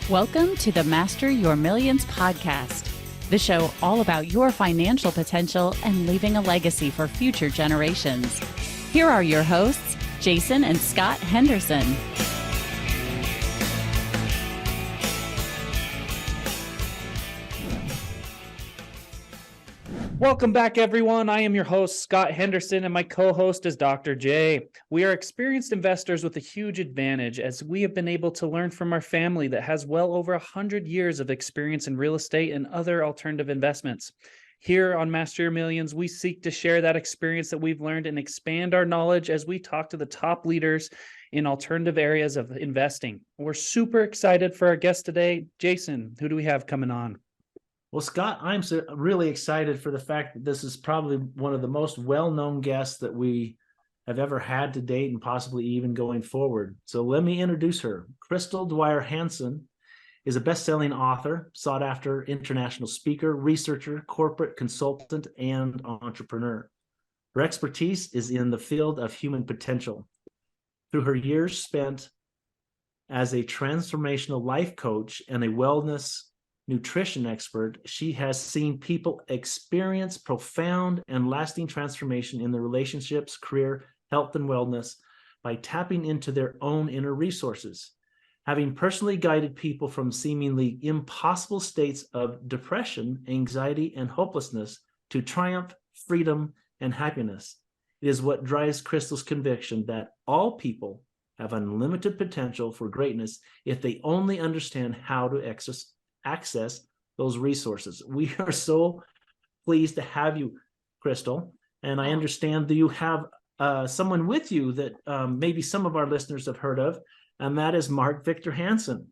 Welcome to the Master Your Millions podcast, the show all about your financial potential and leaving a legacy for future generations. Here are your hosts, Jason and Scott Henderson. Welcome back, everyone. I am your host, Scott Henderson, and my co-host is Dr. J. We are experienced investors with a huge advantage as we have been able to learn from our family that has well over 100 years of experience in real estate and other alternative investments. Here on Master Your Millions, we seek to share that experience that we've learned and expand our knowledge as we talk to the top leaders in alternative areas of investing. We're super excited for our guest today. Jason, who do we have coming on? Well, Scott, I'm really excited for the fact that this is probably one of the most well-known guests that we have ever had to date and possibly even going forward. So let me introduce her. Crystal Dwyer Hansen is a best-selling author, sought-after international speaker, researcher, corporate consultant, and entrepreneur. Her expertise is in the field of human potential. Through her years spent as a transformational life coach and a wellness nutrition expert, she has seen people experience profound and lasting transformation in their relationships, career, health, and wellness by tapping into their own inner resources. Having personally guided people from seemingly impossible states of depression, anxiety, and hopelessness to triumph, freedom, and happiness, it is what drives Crystal's conviction that all people have unlimited potential for greatness if they only understand how to access those resources. We are so pleased to have you, Crystal. And I understand that you have someone with you that maybe some of our listeners have heard of, and that is Mark Victor Hansen.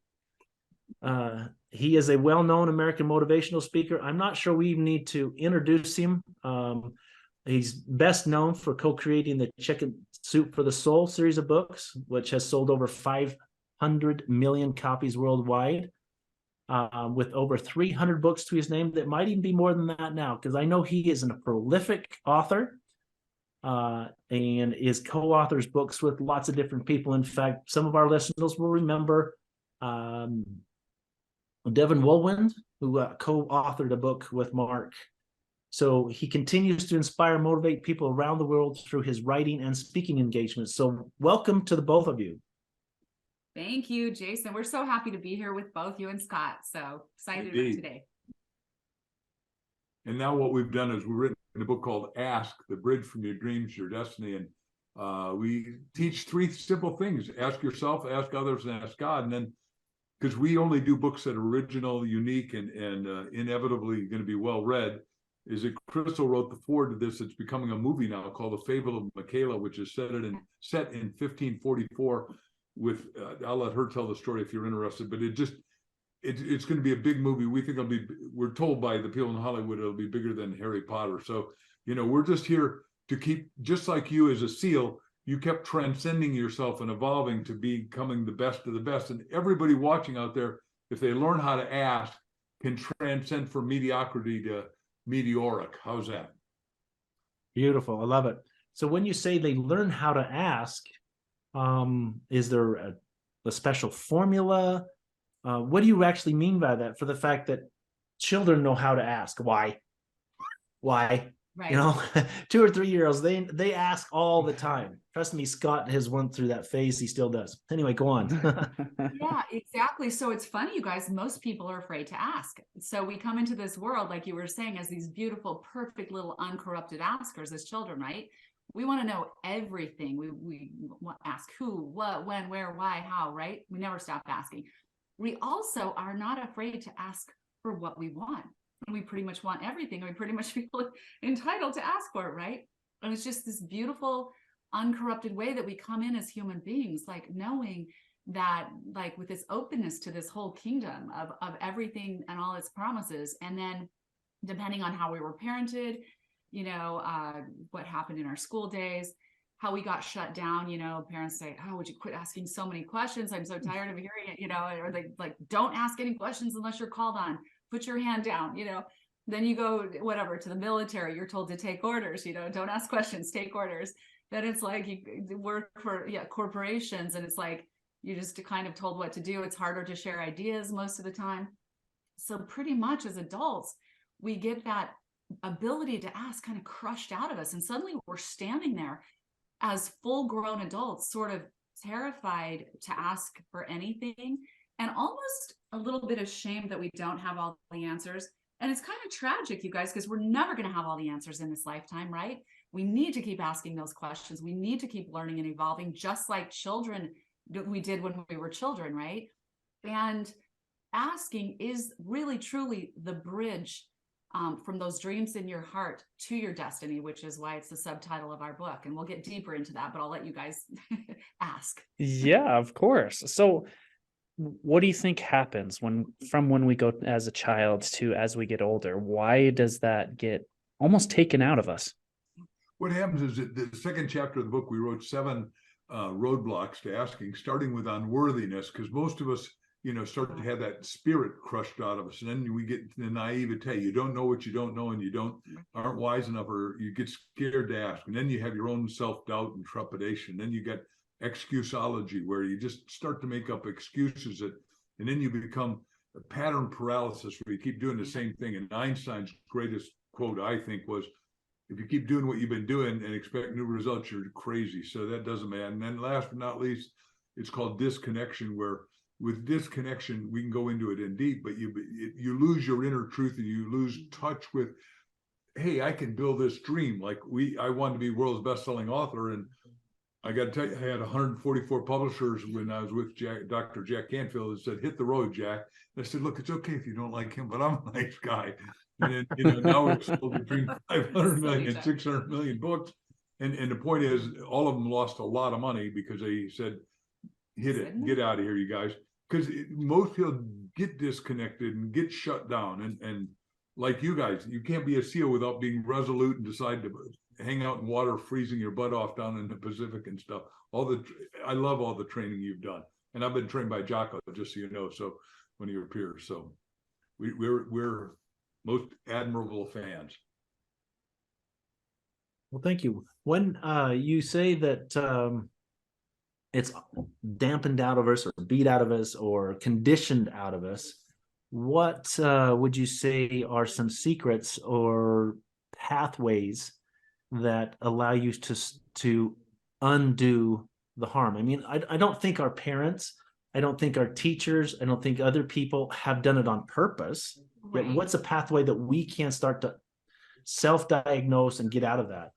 He is a well-known American motivational speaker. I'm not sure we even need to introduce him. He's best known for co-creating the Chicken Soup for the Soul series of books, which has sold over 500 million copies worldwide. With over 300 books to his name. That might even be more than that now, because I know he is a prolific author and is co-authors books with lots of different people. In fact, some of our listeners will remember Devin Woolwind, who co-authored a book with Mark. So he continues to inspire and motivate people around the world through his writing and speaking engagements. So welcome to the both of you. Thank you, Jason. We're so happy to be here with both you and Scott. So excited about today. And now what we've done is we've written a book called Ask, The Bridge from Your Dreams to Your Destiny. And we teach three simple things: ask yourself, ask others, and ask God. And then, because we only do books that are original, unique, and inevitably going to be well read, is that Crystal wrote the foreword to this. It's becoming a movie now called The Fable of Michaela, which is set in 1544. With I'll let her tell the story if you're interested, but it's going to be a big movie. We think we're told by the people in Hollywood it'll be bigger than Harry Potter. So, we're just here to keep, just like you as a SEAL, you kept transcending yourself and evolving to becoming the best of the best. And everybody watching out there, if they learn how to ask, can transcend from mediocrity to meteoric. How's that? Beautiful. I love it. So when you say they learn how to ask, is there a special formula? What do you actually mean by that, for the fact that children know how to ask? Why? Right. 2 or 3 year olds, they ask all the time. Trust me, Scott has went through that phase. He still does. Anyway, go on. Yeah, exactly. So it's funny, you guys, most people are afraid to ask. So we come into this world, like you were saying, as these beautiful, perfect little uncorrupted askers as children, right? We want to know everything. We ask who, what, when, where, why, how, right? We never stop asking. We also are not afraid to ask for what we want. And we pretty much want everything. And we pretty much feel entitled to ask for it, right? And it's just this beautiful, uncorrupted way that we come in as human beings, like knowing that, like, with this openness to this whole kingdom of everything and all its promises. And then depending on how we were parented, what happened in our school days, how we got shut down, parents say, oh, would you quit asking so many questions? I'm so tired of hearing it, or they like, don't ask any questions unless you're called on, put your hand down, then you go, whatever, to the military, you're told to take orders, don't ask questions, take orders. Then it's like you work for corporations, and it's like, You're just kind of told what to do. It's harder to share ideas most of the time. So pretty much as adults, we get that ability to ask kind of crushed out of us. And suddenly we're standing there as full-grown adults, sort of terrified to ask for anything, and almost a little bit ashamed that we don't have all the answers. And it's kind of tragic, you guys, because we're never going to have all the answers in this lifetime, right? We need to keep asking those questions. We need to keep learning and evolving, just like children, we did when we were children, right? And asking is really, truly the bridge from those dreams in your heart to your destiny, which is why it's the subtitle of our book. And we'll get deeper into that, but I'll let you guys ask. Yeah, of course. So what do you think happens from when we go as a child to as we get older? Why does that get almost taken out of us? What happens is that the second chapter of the book, we wrote 7 roadblocks to asking, starting with unworthiness, because most of us, start to have that spirit crushed out of us. And then we get to the naivete. You don't know what you don't know, and you aren't wise enough, or you get scared to ask. And then you have your own self-doubt and trepidation. Then you get excusology, where you just start to make up excuses, and then you become a pattern paralysis, where you keep doing the same thing. And Einstein's greatest quote, I think, was, if you keep doing what you've been doing and expect new results, you're crazy. So that doesn't matter. And then last but not least, it's called disconnection, where with disconnection, we can go into it in deep, but you lose your inner truth, and you lose touch with, hey, I can build this dream. Like I wanted to be world's best-selling author, and I got to tell you, I had 144 publishers when I was with Dr. Jack Canfield, that said, hit the road, Jack. And I said, look, it's okay if you don't like him, but I'm a nice guy. And then, now we're sold between 500 million and 600 million books. And the point is, all of them lost a lot of money because they said, hit it, get out of here, you guys. Because most people get disconnected and get shut down. And like you guys, you can't be a SEAL without being resolute and decide to hang out in water, freezing your butt off down in the Pacific and stuff. I love all the training you've done. And I've been trained by Jocko, just so you know, so one of your peers. So we're most admirable fans. Well, thank you. When you say that it's dampened out of us, or beat out of us, or conditioned out of us, what would you say are some secrets or pathways that allow you to undo the harm? I mean, I don't think our parents, I don't think our teachers, I don't think other people have done it on purpose. Right. But what's a pathway that we can start to self-diagnose and get out of that?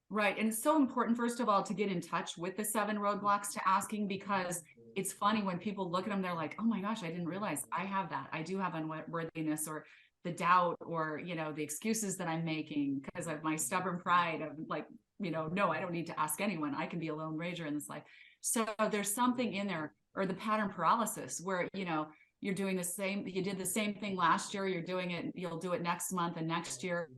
Right. And it's so important, first of all, to get in touch with the 7 roadblocks to asking, because it's funny when people look at them, they're like, oh my gosh, I didn't realize I have that. I do have unworthiness, or the doubt, or, the excuses that I'm making because of my stubborn pride of like, no, I don't need to ask anyone. I can be a lone ranger in this life. So there's something in there, or the pattern paralysis, where, you're doing the same, you did the same thing last year, you're doing it, you'll do it next month and next year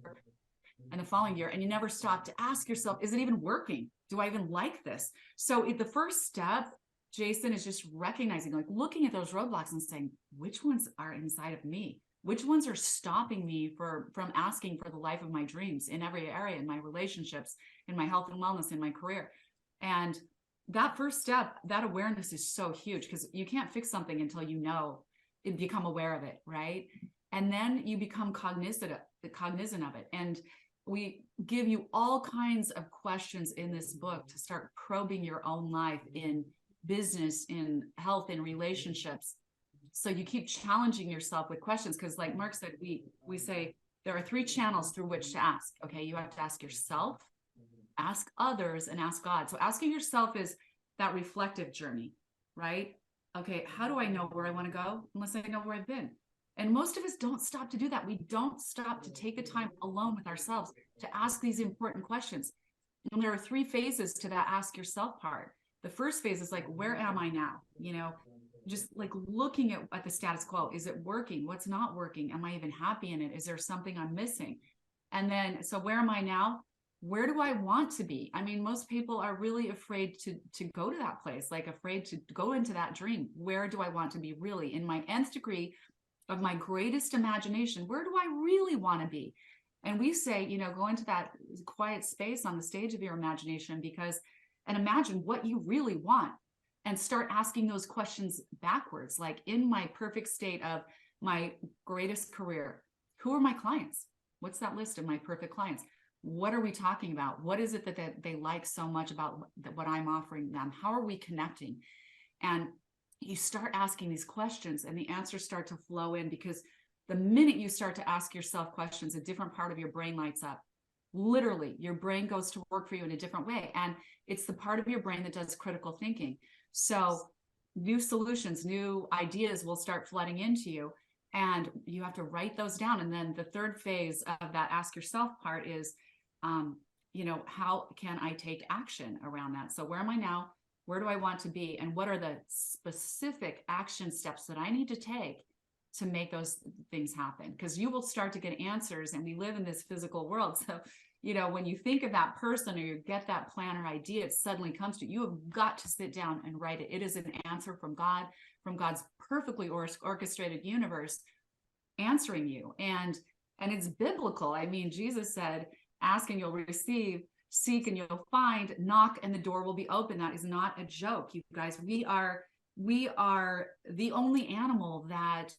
and the following year, and you never stop to ask yourself, is it even working? Do I even like this? So the first step, Jason, is just recognizing, like looking at those roadblocks and saying, which ones are inside of me? Which ones are stopping me from asking for the life of my dreams in every area, in my relationships, in my health and wellness, in my career? And that first step, that awareness is so huge, because you can't fix something until become aware of it, right? And then you become cognizant of it. And we give you all kinds of questions in this book to start probing your own life in business, in health, in relationships. So you keep challenging yourself with questions, because like Mark said, we say there are 3 channels through which to ask. Okay, you have to ask yourself, ask others, and ask God. So asking yourself is that reflective journey, right? Okay, how do I know where I want to go unless I know where I've been? And most of us don't stop to do that. We don't stop to take the time alone with ourselves to ask these important questions. And there are 3 phases to that ask yourself part. The first phase is like, where am I now? Just like looking at the status quo. Is it working? What's not working? Am I even happy in it? Is there something I'm missing? And then, so where am I now? Where do I want to be? I mean, most people are really afraid to go to that place, like afraid to go into that dream. Where do I want to be really? In my nth degree of my greatest imagination, where do I really want to be? And we say, go into that quiet space on the stage of your imagination, and imagine what you really want. and start asking those questions backwards. Like, in my perfect state of my greatest career, who are my clients? What's that list of my perfect clients? What are we talking about? What is it that they like so much about what I'm offering them? How are we connecting? And you start asking these questions and the answers start to flow in, because the minute you start to ask yourself questions, a different part of your brain lights up. Literally, your brain goes to work for you in a different way. And it's the part of your brain that does critical thinking. So new solutions, new ideas will start flooding into you. And you have to write those down. And then the third phase of that ask yourself part is, how can I take action around that? So where am I now? Where do I want to be? And what are the specific action steps that I need to take to make those things happen? Because you will start to get answers, and we live in this physical world. So, when you think of that person or you get that plan or idea, it suddenly comes to you. You have got to sit down and write it. It is an answer from God, from God's perfectly orchestrated universe answering you. And it's biblical. I mean, Jesus said, ask and you'll receive, seek and you'll find, knock and the door will be open. That is not a joke, you guys. We are the only animal that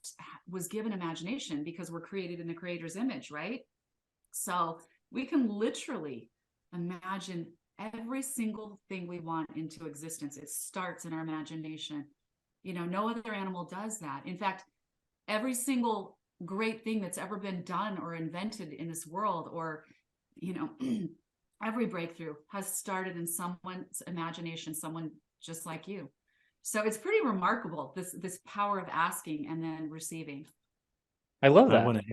was given imagination, because we're created in the Creator's image, right? So we can literally imagine every single thing we want into existence. It starts in our imagination. No other animal does that. In fact, every single great thing that's ever been done or invented in this world, or every breakthrough has started in someone's imagination, someone just like you. So it's pretty remarkable, this power of asking and then receiving. I love that. I want to,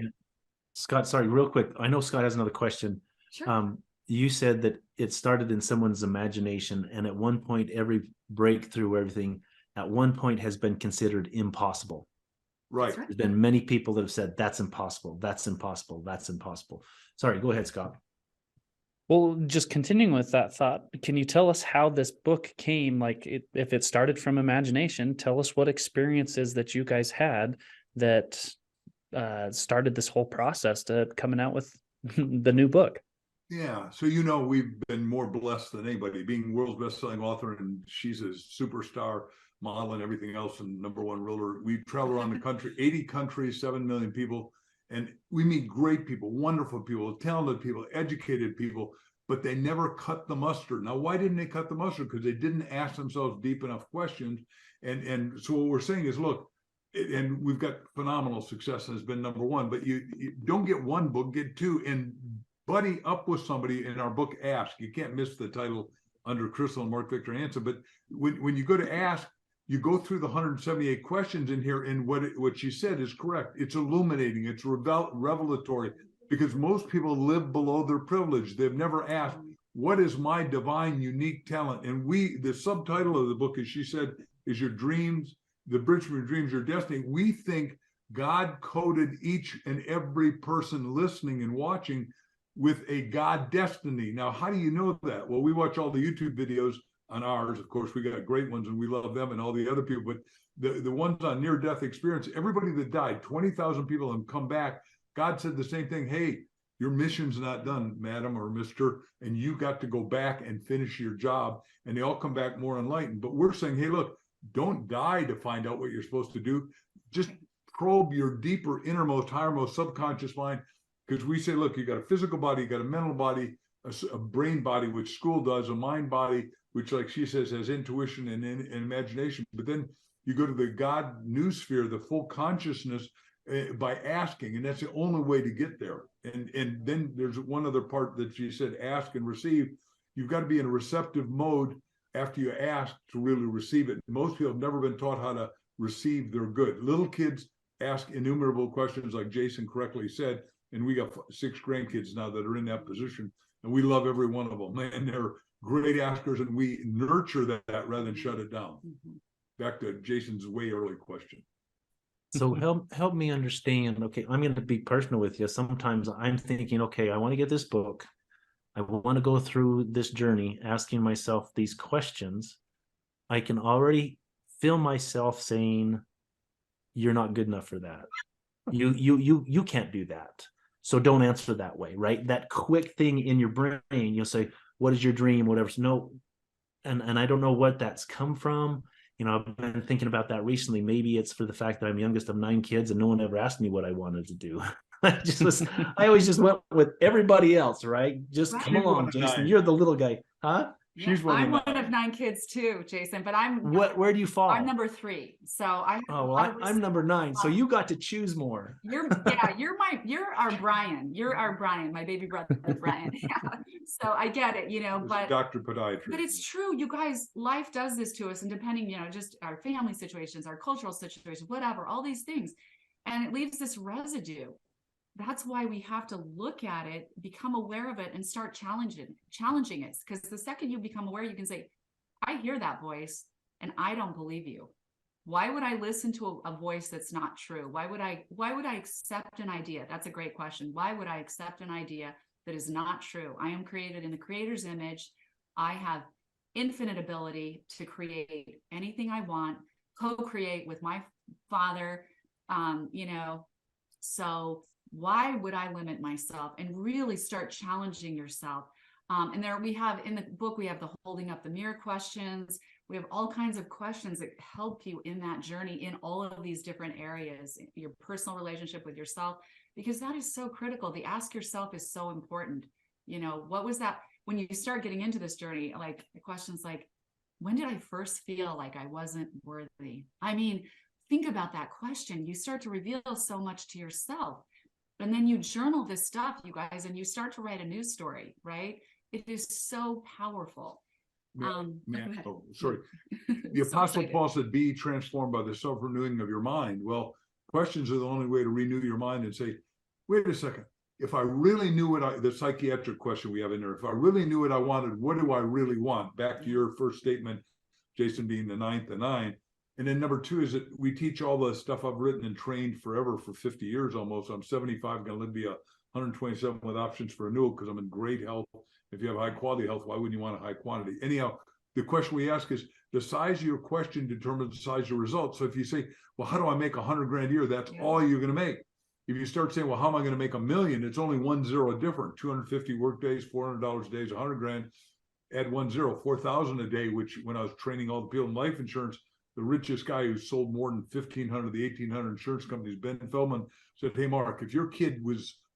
Scott, sorry, real quick. I know Scott has another question. Sure. You said that it started in someone's imagination, and at one point, every breakthrough, everything at one point has been considered impossible. Right. There's been many people that have said, that's impossible, that's impossible, that's impossible. Sorry, go ahead, Scott. Well, just continuing with that thought, can you tell us how this book came? If it started from imagination, tell us what experiences that you guys had that started this whole process to coming out with the new book. Yeah. So, we've been more blessed than anybody, being world's best-selling author, and she's a superstar model and everything else, and #1 realtor. We travel around the country, 80 countries, 7 million people. And we meet great people, wonderful people, talented people, educated people, but they never cut the mustard. Now, why didn't they cut the mustard? Because they didn't ask themselves deep enough questions. And so what we're saying is, look, and we've got phenomenal success and it's been #1, but you don't get one book, get two, and buddy up with somebody in our book, Ask. You can't miss the title under Crystal and Mark Victor Hansen. But when you go to Ask, you go through the 178 questions in here, and what she said is correct. It's illuminating, it's revelatory, because most people live below their privilege. They've never asked, what is my divine, unique talent? And the subtitle of the book, as she said, is Your Dreams, the Bridge from Your Dreams, Your Destiny. We think God coded each and every person listening and watching with a God destiny. Now, how do you know that? Well, we watch all the YouTube videos on ours. Of course, we got great ones and we love them and all the other people, but the ones on near-death experience, everybody that died, 20,000 people and come back, God said the same thing. Hey, your mission's not done, madam or mister, and you got to go back and finish your job. And they all come back more enlightened. But we're saying, hey, look, don't die to find out what you're supposed to do. Just probe your deeper, innermost, highermost subconscious mind. Because we say, look, you got a physical body, you got a mental body, a brain body, which school does, a mind body, which, like she says, has intuition and imagination. But then you go to the God new sphere, the full consciousness, by asking, and that's the only way to get there. And then there's one other part that she said, ask and receive. You've got to be in a receptive mode after you ask to really receive it. Most people have never been taught how to receive their good. Little kids ask innumerable questions, like Jason correctly said, and we got 6 grandkids now that are in that position, and we love every one of them, and they're great askers, and we nurture that rather than shut it down. Back to Jason's way early question. So help me understand. Okay, I'm going to be personal with you. Sometimes I'm thinking, okay, I want to get this book. I want to go through this journey, asking myself these questions. I can already feel myself saying, "You're not good enough for that. You can't do that. So don't answer that way." Right? That quick thing in your brain, you'll say, "What is your dream?" Whatever. No, and I don't know what that's come from. I've been thinking about that recently. Maybe it's for the fact that I'm youngest of 9 kids and no one ever asked me what I wanted to do. I always just went with everybody else, right? Just come along, Jason. You're the little guy, huh? I'm one of 9 kids too, Jason, but where do you fall? I'm number 3. So I'm number 9. So you got to choose more. You're our Brian. You're our Brian, my baby brother, Brian. Yeah. So I get it, but Dr. Podiatry. But it's true, you guys, life does this to us, and depending, just our family situations, our cultural situations, whatever, all these things. And it leaves this residue. That's why we have to look at it, become aware of it, and start challenging it. Because the second you become aware, you can say, I hear that voice and I don't believe you. Why would I listen to a voice that's not true? Why would I accept an idea? That's a great question. Why would I accept an idea that is not true? I am created in the Creator's image. I have infinite ability to create anything I want, co-create with my Father, so why would I limit myself? And really start challenging yourself. And there we have in the book, we have the holding up the mirror questions. We have all kinds of questions that help you in that journey in all of these different areas, your personal relationship with yourself, because that is so critical. The ask yourself is so important. What was that when you start getting into this journey? Like the questions like, when did I first feel like I wasn't worthy? I mean, think about that question. You start to reveal so much to yourself. And then you journal this stuff, you guys, and you start to write a news story, right? It is so powerful. Sorry. The Apostle Paul said, be transformed by the self-renewing of your mind. Well, questions are the only way to renew your mind and say, wait a second. If I really knew the psychiatric question we have in there, if I really knew what I wanted, what do I really want? Back to your first statement, Jason being the 9. And then number 2 is that we teach all the stuff I've written and trained forever for 50 years almost. I'm 75, going to live be 127 with options for renewal because I'm in great health. If you have high quality health, why wouldn't you want a high quantity? Anyhow, the question we ask is the size of your question determines the size of your results. So if you say, well, how do I make 100 grand a year? That's all you're going to make. If you start saying, well, how am I going to make $1 million? It's only 1 0 different. 250 work days, $400 a day is 100 grand. Add 1 0, 4,000 a day, which when I was training all the people in life insurance, the richest guy who sold more than 1,500 of the 1,800 insurance companies, Ben Feldman, said, hey, Mark, if your kid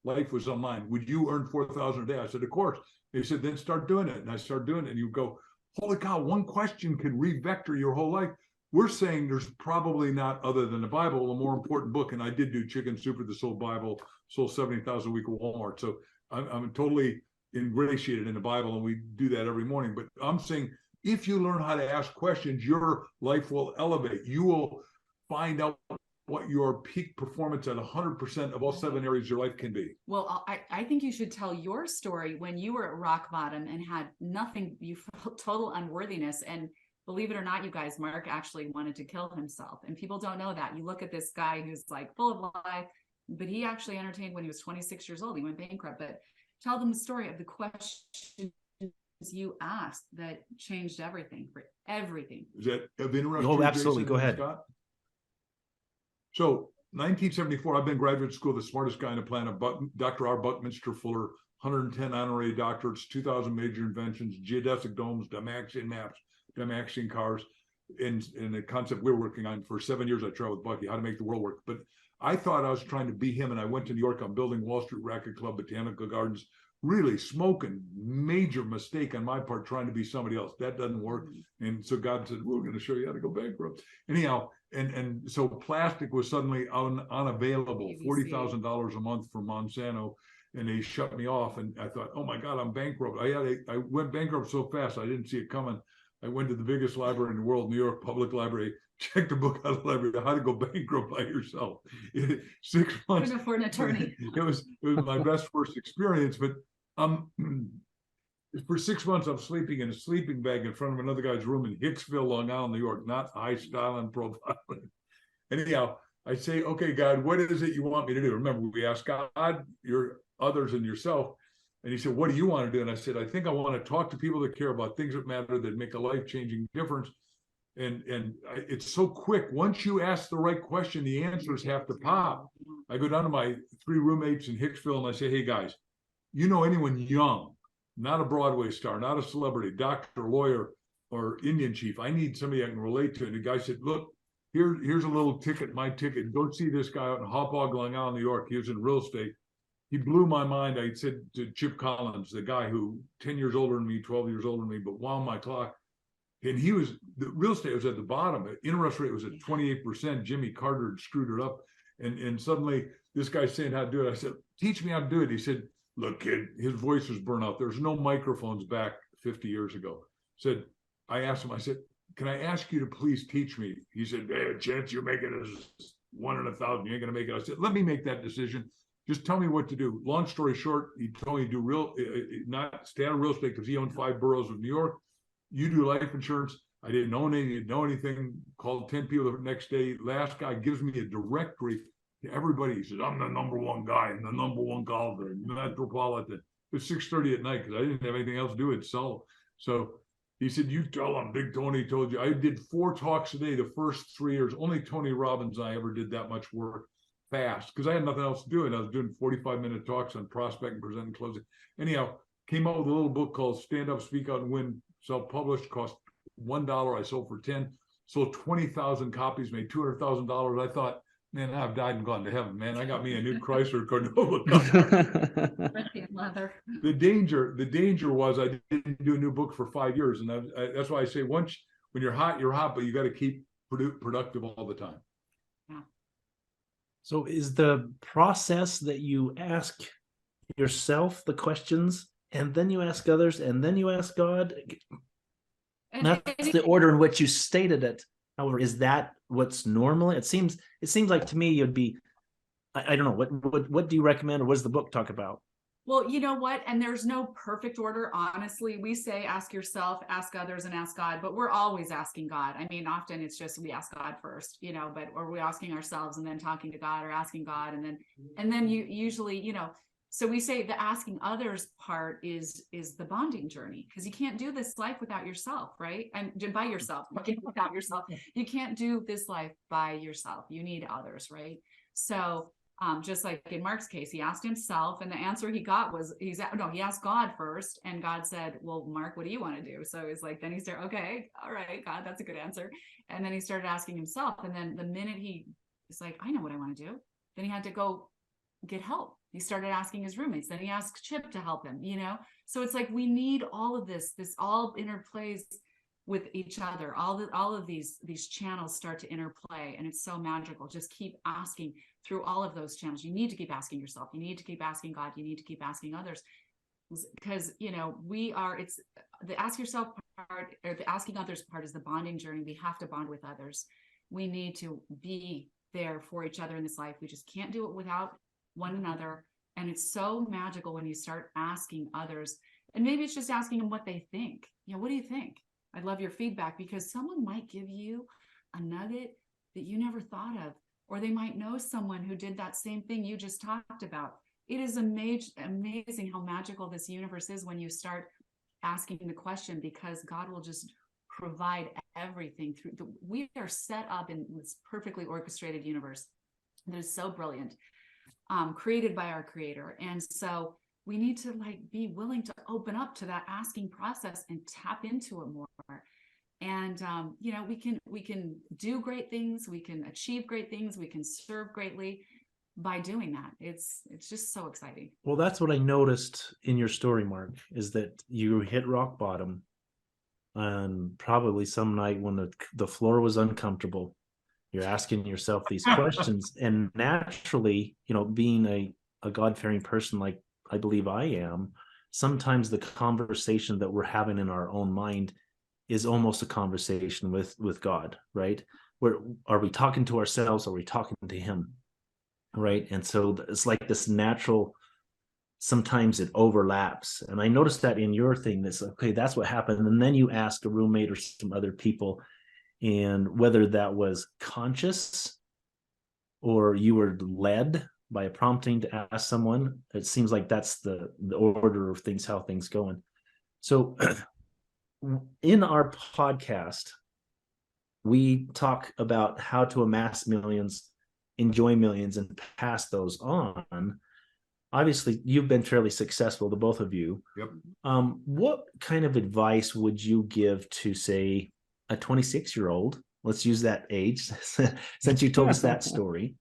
life was online, would you earn 4,000 a day? I said, of course. They said, then start doing it. And I started doing it. And you go, holy cow, one question can re-vector your whole life. We're saying there's probably not, other than the Bible, a more important book. And I did do Chicken Soup for the Soul Bible, sold 70,000 a week at Walmart. So I'm totally ingratiated in the Bible, and we do that every morning. But I'm saying, if you learn how to ask questions, your life will elevate. You will find out what your peak performance at 100% of all 7 areas of your life can be. Well, I think you should tell your story when you were at rock bottom and had nothing, you felt total unworthiness. And believe it or not, you guys, Mark actually wanted to kill himself. And people don't know that. You look at this guy who's like full of life, but he actually entertained when he was 26 years old. He went bankrupt. But tell them the story of the question you asked that changed everything for everything. Is that of interest? Oh, absolutely. Go ahead. Scott? So 1974, I've been graduate school, the smartest guy on the planet, Dr. R. Buckminster Fuller, 110 honorary doctorates, 2,000 major inventions, geodesic domes, Dymaxion maps, Dymaxion cars, and the concept we're working on for 7 years. I traveled with Bucky, how to make the world work. But I thought I was trying to be him, and I went to New York. I'm building Wall Street Racket Club, Botanical Gardens, really smoking, major mistake on my part trying to be somebody else. That doesn't work. And so God said, we're going to show you how to go bankrupt. Anyhow, and so plastic was suddenly unavailable, $40,000 a month from Monsanto, and they shut me off. And I thought, oh my God, I'm bankrupt. I went bankrupt so fast, I didn't see it coming. I went to the biggest library in the world, New York Public Library, checked a book out of the library, how to go bankrupt by yourself. 6 months. Couldn't afford an attorney. It was my best first experience, but for 6 months, I'm sleeping in a sleeping bag in front of another guy's room in Hicksville, Long Island, New York, not high style and profiling. Anyhow, I say, okay, God, what is it you want me to do? Remember, we asked God, your others, and yourself. And he said, what do you want to do? And I said, I think I want to talk to people that care about things that matter, that make a life-changing difference. And it's so quick. Once you ask the right question, the answers have to pop. I go down to my 3 roommates in Hicksville and I say, hey guys, you know anyone young, not a Broadway star, not a celebrity, doctor, lawyer, or Indian chief. I need somebody I can relate to. And the guy said, look, here's a little ticket, my ticket. Go see this guy out in Hauppauge, Long Island, New York. He was in real estate. He blew my mind. I said to Chip Collins, the guy who 10 years older than me, 12 years older than me, but wound my clock. And the real estate was at the bottom. Interest rate was at 28%. Jimmy Carter had screwed it up. And suddenly this guy's saying how to do it. I said, teach me how to do it. He said, look, kid, his voice was burnt out. There's no microphones back 50 years ago. I asked him, I said, can I ask you to please teach me? He said, hey, a chance you make it is 1 in 1,000. You ain't going to make it. I said, let me make that decision. Just tell me what to do. Long story short, he told me to do not stay out of real estate because he owned 5 boroughs of New York. You do life insurance. I didn't own any, didn't know anything. Called 10 people the next day. Last guy gives me a directory to everybody. He says, I'm the #1 guy and the #1 golfer in Metropolitan. It's 6:30 at night because I didn't have anything else to do. It's sell. So he said, you tell him Big Tony told you. I did 4 talks a day the first 3 years. Only Tony Robbins and I ever did that much work fast because I had nothing else to do. And I was doing 45-minute talks on prospecting, presenting, closing. Anyhow, came out with a little book called Stand Up, Speak Out, and Win. Self-published, cost $1. I sold for 10. Sold 20,000 copies, made $200,000. I thought, man, I've died and gone to heaven, man. I got me a new Chrysler Cordova. Leather. The danger was I didn't do a new book for 5 years, and that's why I say when you're hot, but you got to keep productive all the time. Yeah. So is the process that you ask yourself the questions and then you ask others and then you ask God? That's the order in which you stated it. However, is that what's normal? It seems like to me you'd be, I don't know, what do you recommend, or what does the book talk about? Well, you know what? And there's no perfect order. Honestly, we say ask yourself, ask others, and ask God, but we're always asking God. I mean, often it's just we ask God first, but or we're asking ourselves and then talking to God, or asking God, and then you usually, so we say the asking others part is the bonding journey, because you can't do this life without yourself, right? And by yourself, without yourself, you can't do this life by yourself. You need others, right? So just like in Mark's case, he asked himself, and the answer he got was he asked God first, and God said, well, Mark, what do you want to do? So it's like, then he started, okay, all right, God, that's a good answer. And then he started asking himself. And then the minute he was like, I know what I want to do, then he had to go get help. He started asking his roommates. Then he asked Chip to help him, So it's like we need all of this. This all interplays with each other. All of these channels start to interplay, and it's so magical. Just keep asking through all of those channels. You need to keep asking yourself. You need to keep asking God. You need to keep asking others, because it's the ask yourself part, or the asking others part is the bonding journey. We have to bond with others. We need to be there for each other in this life. We just can't do it without one another. And it's so magical when you start asking others, and maybe it's just asking them what they think. What do you think? I'd love your feedback, because someone might give you a nugget that you never thought of, or they might know someone who did that same thing you just talked about. It is amazing how magical this universe is when you start asking the question, because God will just provide everything we are set up in this perfectly orchestrated universe that is so brilliant, created by our Creator. And so we need to be willing to open up to that asking process and tap into it more. And we can do great things, we can achieve great things, we can serve greatly by doing that. It's just so exciting. Well, that's what I noticed in your story, Mark, is that you hit rock bottom, and probably some night when the floor was uncomfortable, you're asking yourself these questions. And naturally, being a God-fearing person like I believe I am, sometimes the conversation that we're having in our own mind is almost a conversation with God, right? Are we talking to ourselves? Or are we talking to Him, right? And so it's like this natural, sometimes it overlaps. And I noticed that in your thing, that's what happened. And then you ask a roommate or some other people, and whether that was conscious or you were led by a prompting to ask someone, it seems like that's the order of things, how things going. So in our podcast, we talk about how to amass millions, enjoy millions, and pass those on. obviously you've been fairly successful, the both of you. Yep. What kind of advice would you give to, say, a 26-year-old? Let's use that age since you told us that story.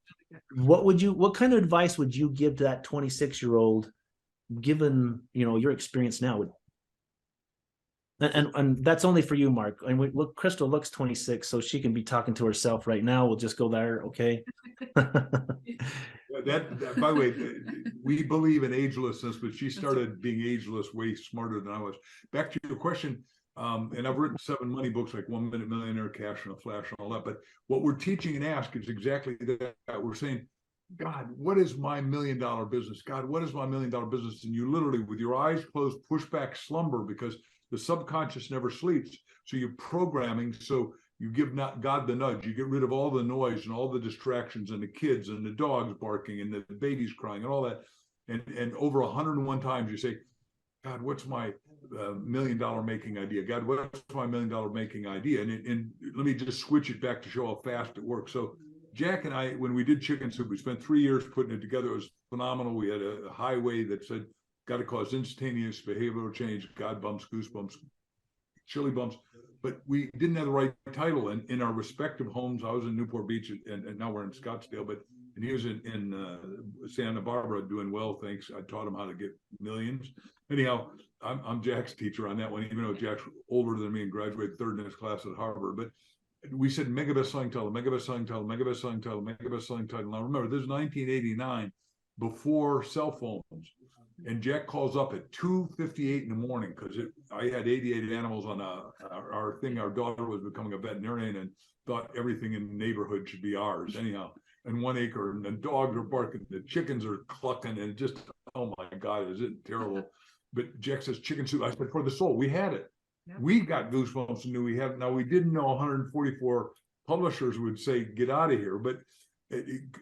What kind of advice would you give to that 26-year-old, given, your experience now? And that's only for you, Mark. And look, Crystal looks 26, so she can be talking to herself right now. We'll just go there, okay? That, by the way, we believe in agelessness, but she started being ageless way smarter than I was. Back to your question, and I've written 7 money books like 1 Minute Millionaire, Cash in a Flash, and all that. But what we're teaching and ask is exactly that. We're saying, God, what is my $1 million business? God, what is my $1 million business? And you literally, with your eyes closed, push back slumber, because the subconscious never sleeps. So you're programming. So you give not God the nudge. You get rid of all the noise and all the distractions and the kids and the dogs barking and the babies crying and all that. And over 101 times you say, God, what's my $1 million making idea? God, what's my $1 million making idea? And let me just switch it back to show how fast it works. So Jack and I, when we did Chicken Soup, we spent 3 years putting it together. It was phenomenal. We had a highway that said, got to cause instantaneous behavioral change, God bumps, goosebumps, chili bumps. But we didn't have the right title. And in our respective homes, I was in Newport Beach, and now we're in Scottsdale, and he was in Santa Barbara doing well, thanks. I taught him how to get millions. Anyhow, I'm Jack's teacher on that one, even though Jack's older than me and graduated third in his class at Harvard. But we said mega best-selling title, mega best-selling title, mega best-selling title, mega best-selling title. Now remember, this is 1989, before cell phones. And Jack calls up at 2:58 in the morning, because I had 88 animals on our thing. Our daughter was becoming a veterinarian and thought everything in the neighborhood should be ours. Anyhow, and 1 acre, and the dogs are barking, the chickens are clucking, and just, oh my God, is it terrible? But Jack says, Chicken Soup. I said, for the soul, we had it. Yep. We got goosebumps and knew we had it. Now, we didn't know 144 publishers would say, get out of here. But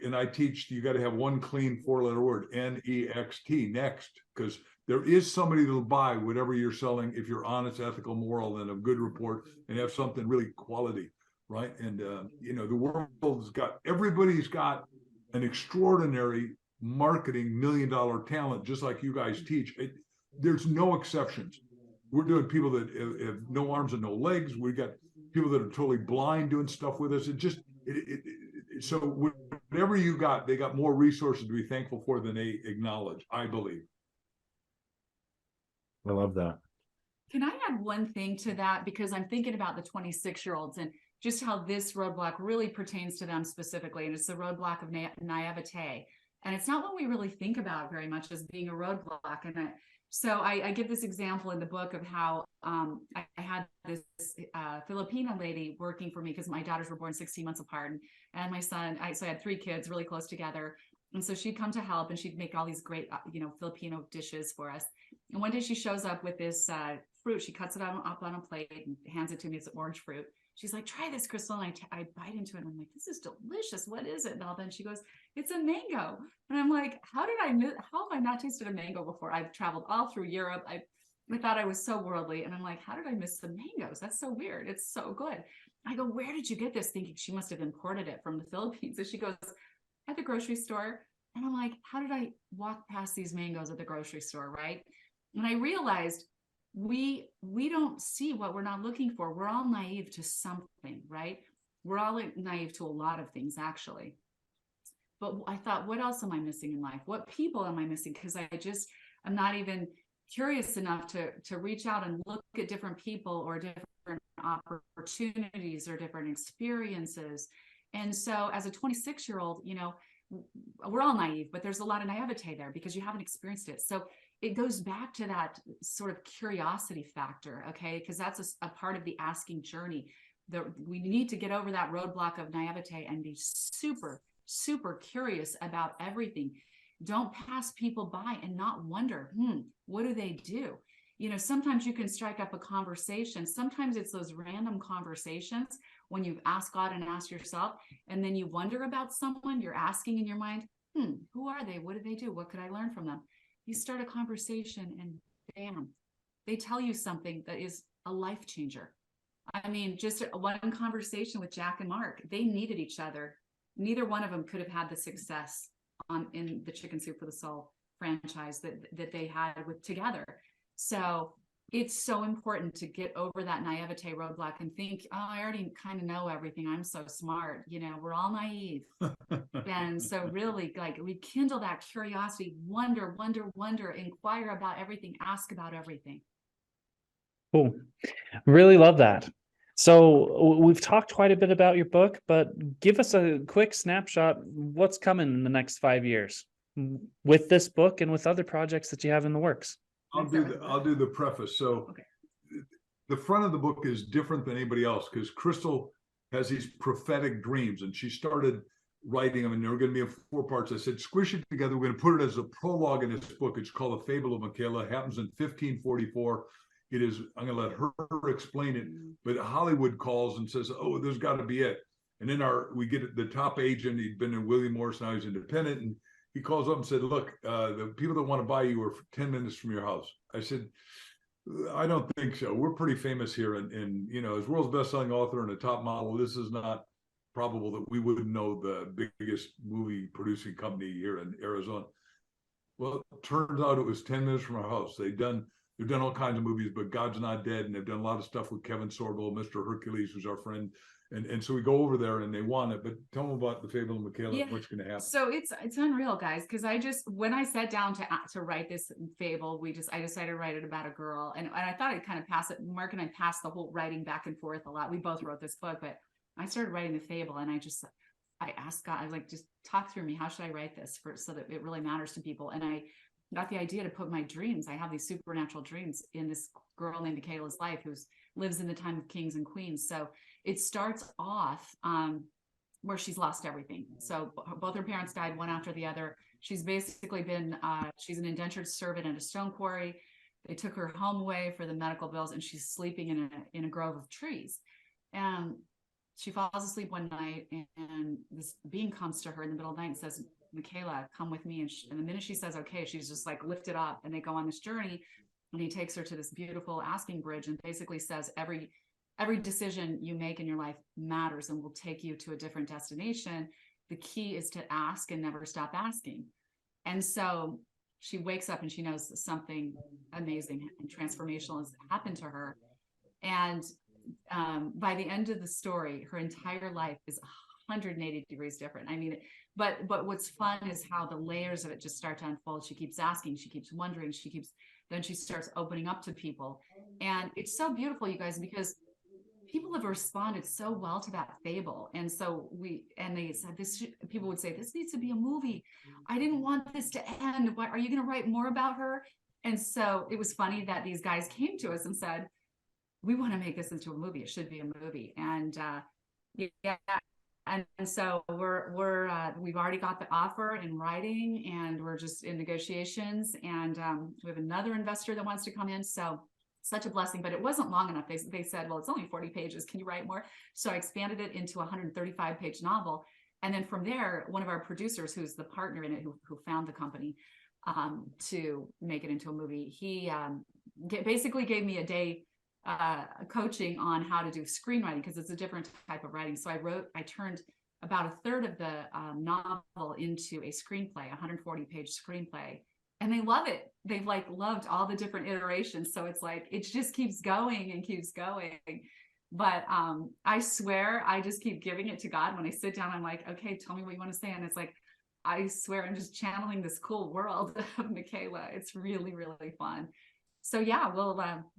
and I teach, you got to have one clean 4-letter word, N-E-X-T, next, because there is somebody that'll buy whatever you're selling if you're honest, ethical, moral, and a good report, and have something really quality, right? And the world's got, everybody's got an extraordinary marketing $1 million talent, just like you guys teach. There's no exceptions. We're doing people that have no arms and no legs. We got people that are totally blind doing stuff with us. So whatever you got, they got more resources to be thankful for than they acknowledge, I believe. I love that. Can I add one thing to that? Because I'm thinking about the 26-year-olds and just how this roadblock really pertains to them specifically. And it's the roadblock of naivete. And it's not what we really think about very much as being a roadblock. And so I give this example in the book of how I had this Filipino lady working for me, because my daughters were born 16 months apart, and my son, so I had 3 kids really close together. And so she'd come to help, and she'd make all these great, Filipino dishes for us. And one day she shows up with this fruit. She cuts it up on a plate and hands it to me. It's orange fruit. She's like, try this, Crystal. And I bite into it. And I'm like, this is delicious. What is it? And all then she goes, it's a mango. And I'm like, how have I not tasted a mango before? I've traveled all through Europe. I thought I was so worldly. And I'm like, how did I miss the mangoes? That's so weird. It's so good. I go, where did you get this? Thinking she must have imported it from the Philippines. So she goes, at the grocery store. And I'm like, how did I walk past these mangoes at the grocery store, right? And I realized we don't see what we're not looking for. We're all naive to something, right? We're all naive to a lot of things, actually. But I thought, what else am I missing in life? What people am I missing? Because I'm not even curious enough to reach out and look at different people or different opportunities or different experiences. And so as a 26-year-old, we're all naive, but there's a lot of naivete there because you haven't experienced it. So it goes back to that sort of curiosity factor, okay? Because that's a part of the asking journey. We need to get over that roadblock of naivete and be super, super curious about everything. Don't pass people by and not wonder, what do they do? Sometimes you can strike up a conversation. Sometimes it's those random conversations when you ask God and ask yourself, and then you wonder about someone, you're asking in your mind, who are they? What do they do? What could I learn from them? You start a conversation and bam, they tell you something that is a life changer. I mean, just one conversation with Jack and Mark, they needed each other. Neither one of them could have had the success in the Chicken Soup for the Soul franchise that they had with together. So it's so important to get over that naivete roadblock and think, oh, I already kind of know everything. I'm so smart. You know, we're all naive. And so really like rekindle that curiosity, wonder, inquire about everything, ask about everything. Cool. Really love that. So we've talked quite a bit about your book, but give us a quick snapshot. What's coming in the next 5 years with this book and with other projects that you have in the works? I'll do the preface. So Okay. the front of the book is different than anybody else because Crystal has these prophetic dreams, and she started writing them, and they're going to be in 4 parts. I said, squish it together. We're going to put it as a prologue in this book. It's called The Fable of Michaela. It happens in 1544. It is, I'm going to let her explain it, but Hollywood calls and says, oh, there's got to be it. And then we get the top agent. He'd been in William Morris, now he's independent. And he calls up and said, look, the people that want to buy you are 10 minutes from your house. I said, I don't think so. We're pretty famous here. And you know, as world's best-selling author and a top model, this is not probable that we wouldn't know the biggest movie producing company here in Arizona. Well, it turns out it was 10 minutes from our house. They've done all kinds of movies, but God's Not Dead, and they've done a lot of stuff with Kevin Sorbo, Mr. Hercules, who's our friend. And so we go over there and they want it, but tell them about The Fable of Michaela, what's going to happen. So it's unreal, guys, because when I sat down to write this fable, I decided to write it about a girl, and I thought I'd kind of pass it. Mark and I passed the whole writing back and forth a lot. We both wrote this book, but I started writing the fable, and I asked God, I was like, just talk through me. How should I write this so that it really matters to people? And I got the idea to put my dreams. I have these supernatural dreams in this girl named Michaela's life who lives in the time of kings and queens. So it starts off where she's lost everything. So both her parents died, one after the other. She's basically been, she's an indentured servant at a stone quarry. They took her home away for the medical bills, and she's sleeping in a grove of trees. And she falls asleep one night, and this being comes to her in the middle of the night and says, Michaela, come with me. And the minute she says, okay, she's just like lifted up, and they go on this journey, and he takes her to this beautiful asking bridge and basically says, every decision you make in your life matters and will take you to a different destination. The key is to ask and never stop asking. And so she wakes up and she knows something amazing and transformational has happened to her. And by the end of the story, her entire life is 180 degrees different. I mean, but what's fun is how the layers of it just start to unfold. She keeps asking, she keeps wondering, then she starts opening up to people. And it's so beautiful, you guys, because people have responded so well to that fable. And so they said people would say, this needs to be a movie. I didn't want this to end. What, are you going to write more about her? And so it was funny that these guys came to us and said, we want to make this into a movie. It should be a movie. And yeah. And so we've already got the offer in writing, and we're just in negotiations, and we have another investor that wants to come in. So such a blessing, but it wasn't long enough. They said, well, it's only 40 pages. Can you write more? So I expanded it into a 135-page novel. And then from there, one of our producers, who's the partner in it, who found the company to make it into a movie, he basically gave me a day coaching on how to do screenwriting, because it's a different type of writing. So I turned about a third of the novel into a screenplay, a 140-page screenplay. And they love it. They've loved all the different iterations. So it's like, it just keeps going and keeps going. But I swear, I just keep giving it to God. When I sit down, I'm like, okay, tell me what you want to say. And it's like, I swear I'm just channeling this cool world of Michaela. It's really, really fun. So yeah,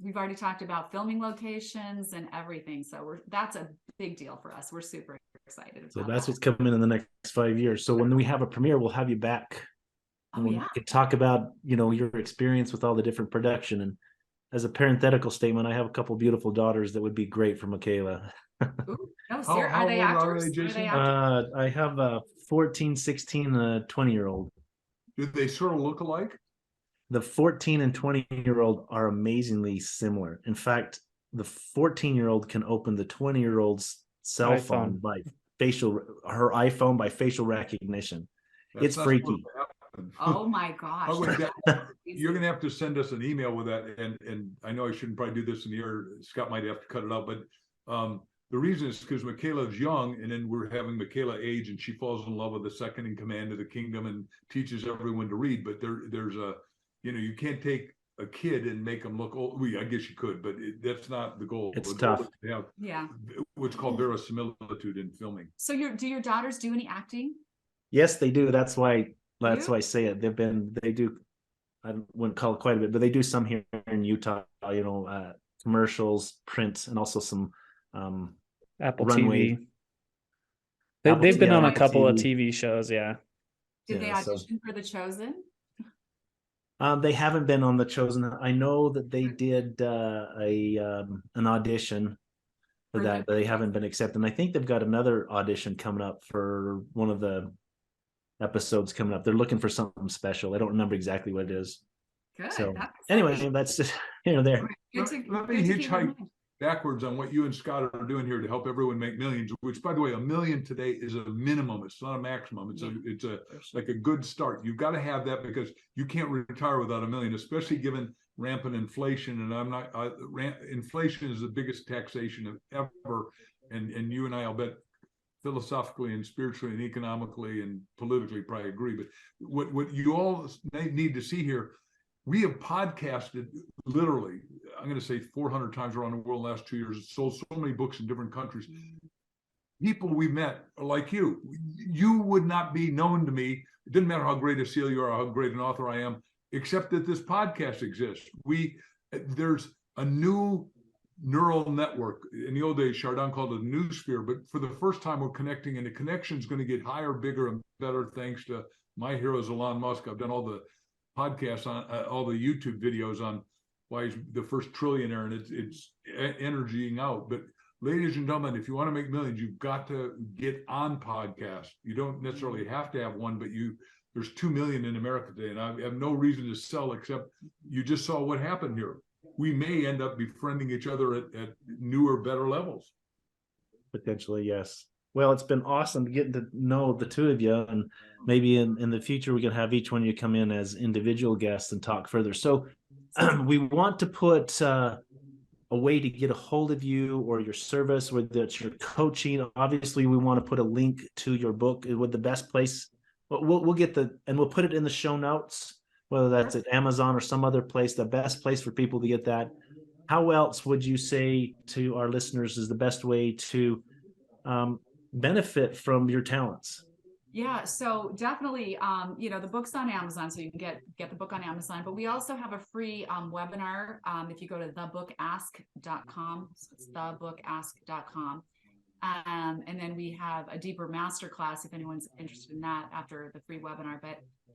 we've already talked about filming locations and everything. So that's a big deal for us. We're super excited. So that's what's coming in the next 5 years. So when we have a premiere, we'll have you back. We can talk about, your experience with all the different production. And as a parenthetical statement, I have a couple of beautiful daughters that would be great for Michaela. Ooh, no, sir. Are they actors? I have a 14, 16, and a 20-year-old. Do they sort of look alike? The 14 and 20-year-old are amazingly similar. In fact, the 14-year-old can open the 20-year-old's cell phone by her iPhone by facial recognition. It's freaky. Oh my gosh. You're going to have to send us an email with that. And I know I shouldn't probably do this in the air. Scott might have to cut it out, but the reason is because Michaela's young, and then we're having Michaela age, and she falls in love with the second in command of the kingdom and teaches everyone to read. But there's a, you can't take a kid and make them look old. I guess you could, but that's not the goal. It's the goal tough. is to have Yeah. what's called verisimilitude in filming. So do your daughters do any acting? Yes, they do. That's why I say it. They do. I wouldn't call it quite a bit, but they do some here in Utah. Commercials, print, and also some Apple runway. TV. They've been on a Apple couple of TV. TV shows. Yeah. Did they Yeah, so- audition for The Chosen? They haven't been on The Chosen. I know that they did an audition for that, but they haven't been accepted. And I think they've got another audition coming up for one of the episodes coming up. They're looking for something special. I don't remember exactly what it is. Good. So That's anyway, exciting. that's just there. Good to, Let good me to keep in hitchhike mind. backwards on what you and Scott are doing here to help everyone make millions, which, by the way, $1 million today is a minimum. It's not a maximum. It's like a good start. You've got to have that, because you can't retire without $1 million, especially given rampant inflation. And inflation is the biggest taxation ever. And you and I'll bet philosophically and spiritually and economically and politically probably agree. But what you all need to see here, we have podcasted literally, I'm going to say 400 times around the world in the last 2 years. Sold so many books in different countries. People we met are like you. You would not be known to me. It didn't matter how great a SEAL you are, how great an author I am, except that this podcast exists. There's a new neural network. In the old days, Chardon called it a new sphere, but for the first time we're connecting, and the connection is going to get higher, bigger, and better thanks to my heroes, Elon Musk. I've done all the podcasts on all the YouTube videos on why he's the first trillionaire, and it's energying out. But ladies and gentlemen, if you want to make millions, you've got to get on podcasts. You don't necessarily have to have one, but there's 2 million in America today, and I have no reason to sell, except you just saw what happened here. We may end up befriending each other at newer, better levels. Potentially, yes. Well, it's been awesome getting to know the two of you, and maybe in the future we can have each one of you come in as individual guests and talk further. So we want to put a way to get a hold of you or your service, whether it's your coaching. Obviously, we want to put a link to your book. With the best place, we'll get and we'll put it in the show notes, whether that's at Amazon or some other place. The best place for people to get that. How else would you say to our listeners is the best way to benefit from your talents? Yeah, so definitely, the book's on Amazon, so you can get the book on Amazon. But we also have a free webinar. If you go to thebookask.com, so it's thebookask.com. And then we have a deeper masterclass if anyone's interested in that after the free webinar.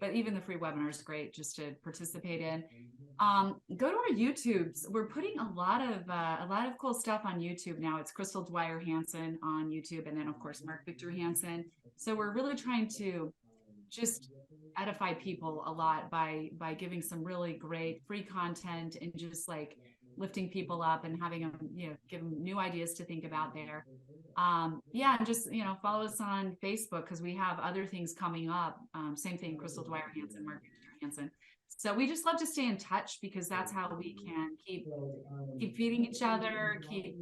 But even the free webinar is great just to participate in. Go to our YouTubes. We're putting a lot of cool stuff on YouTube now. It's Crystal Dwyer Hansen on YouTube, and then of course Mark Victor Hansen. So we're really trying to just edify people a lot by giving some really great free content and just like lifting people up and having them, give them new ideas to think about there. And just, follow us on Facebook, because we have other things coming up. Same thing, Crystal Dwyer Hansen, Mark Victor Hansen. So we just love to stay in touch, because that's how we can keep feeding each other, keep,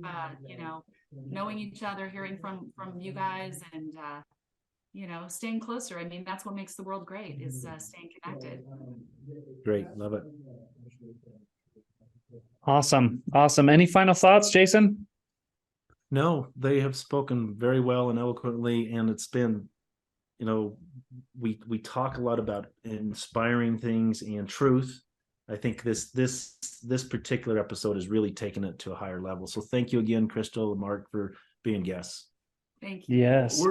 knowing each other, hearing from you guys, and, staying closer. I mean, that's what makes the world great, is staying connected. Great. Love it. Awesome. Any final thoughts, Jason? No, they have spoken very well and eloquently, and it's been, we talk a lot about inspiring things and truth. I think this particular episode has really taken it to a higher level. So thank you again, Crystal and Mark, for being guests. Thank you. Yes.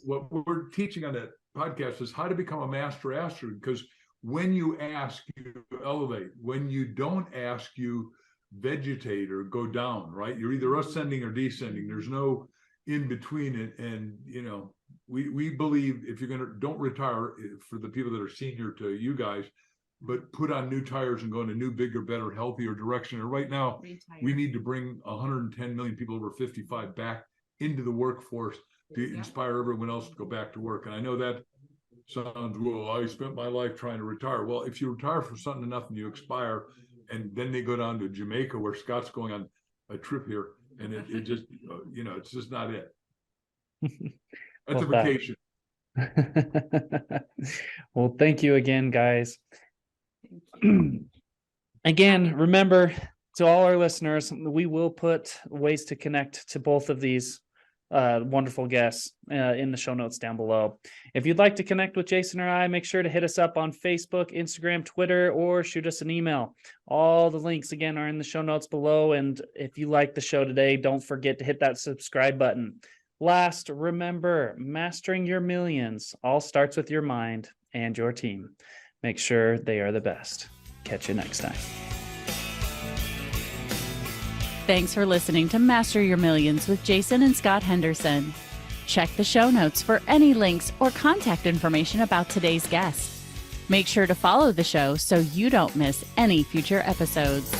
What we're teaching on that podcast is how to become a master asker, because when you ask, you elevate. When you don't ask, you vegetate or go down, right? You're either ascending or descending. There's no in between it. And, we believe if you're don't retire, for the people that are senior to you guys, but put on new tires and go in a new, bigger, better, healthier direction. And right now, we need to bring 110 million people over 55 back into the workforce to inspire everyone else to go back to work. And I know that sounds, well, I spent my life trying to retire. Well, if you retire from something enough and you expire, and then they go down to Jamaica, where Scott's going on a trip here, And it just, it's just not it. That's Well, a vacation. Well, thank you again, guys. Thank you. Again, remember, to all our listeners, we will put ways to connect to both of these wonderful guests in the show notes down below. If you'd like to connect with Jason or I, make sure to hit us up on Facebook, Instagram, Twitter, or shoot us an email. All the links, again, are in the show notes below. And if you like the show today, don't forget to hit that subscribe button. Last, remember, mastering your millions all starts with your mind and your team. Make sure they are the best. Catch you next time. Thanks for listening to Master Your Millions with Jason and Scott Henderson. Check the show notes for any links or contact information about today's guest. Make sure to follow the show so you don't miss any future episodes.